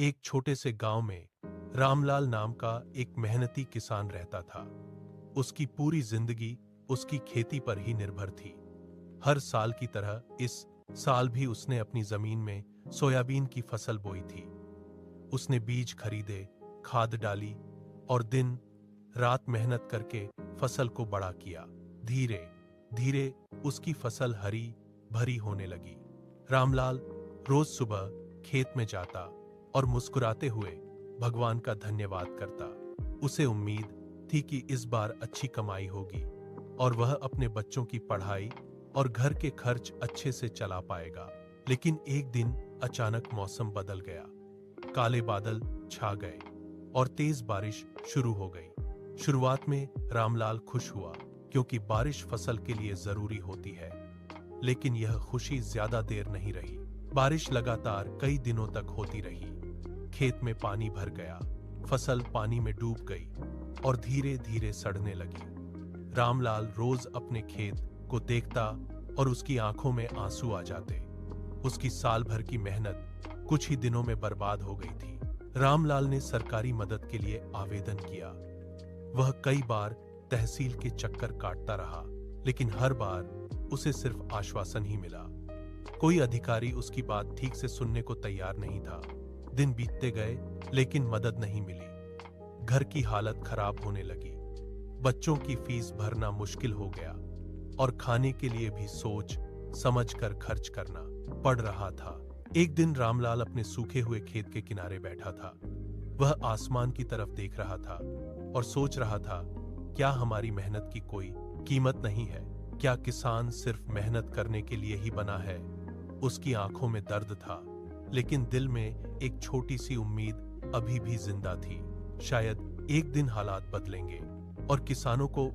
एक छोटे से गांव में रामलाल नाम का एक मेहनती किसान रहता था। उसकी पूरी जिंदगी उसकी खेती पर ही निर्भर थी। हर साल की तरह इस साल भी उसने अपनी जमीन में सोयाबीन की फसल बोई थी। उसने बीज खरीदे, खाद डाली और दिन रात मेहनत करके फसल को बड़ा किया। धीरे धीरे उसकी फसल हरी भरी होने लगी। रामलाल रोज सुबह खेत में जाता और मुस्कुराते हुए भगवान का धन्यवाद करता। उसे उम्मीद थी कि इस बार अच्छी कमाई होगी और वह अपने बच्चों की पढ़ाई और घर के खर्च अच्छे से चला पाएगा। लेकिन एक दिन अचानक मौसम बदल गया। काले बादल छा गए और तेज बारिश शुरू हो गई। शुरुआत में रामलाल खुश हुआ क्योंकि बारिश फसल के लिए जरूरी होती है। लेकिन यह खुशी ज्यादा देर नहीं रही। बारिश लगातार कई दिनों तक होती रही। खेत में पानी भर गया, फसल पानी में डूब गई और धीरे धीरे सड़ने लगी। रामलाल रोज अपने खेत को देखता और उसकी आंखों में आंसू आ जाते। उसकी साल भर की मेहनत कुछ ही दिनों में बर्बाद हो गई थी। रामलाल ने सरकारी मदद के लिए आवेदन किया। वह कई बार तहसील के चक्कर काटता रहा, लेकिन हर बार उसे सिर्फ आश्वासन ही मिला। कोई अधिकारी उसकी बात ठीक से सुनने को तैयार नहीं था। दिन बीतते गए लेकिन मदद नहीं मिली। घर की हालत खराब होने लगी। बच्चों की फीस भरना मुश्किल हो गया और खाने के लिए भी सोच समझ कर खर्च करना पड़ रहा था। एक दिन रामलाल अपने सूखे हुए खेत के किनारे बैठा था। वह आसमान की तरफ देख रहा था और सोच रहा था, क्या हमारी मेहनत की कोई कीमत नहीं है? क्या किसान सिर्फ मेहनत करने के लिए ही बना है? उसकी आंखों में दर्द था, लेकिन दिल में एक छोटी सी उम्मीद अभी भी जिंदा थी। शायद एक दिन हालात बदलेंगे और किसानों को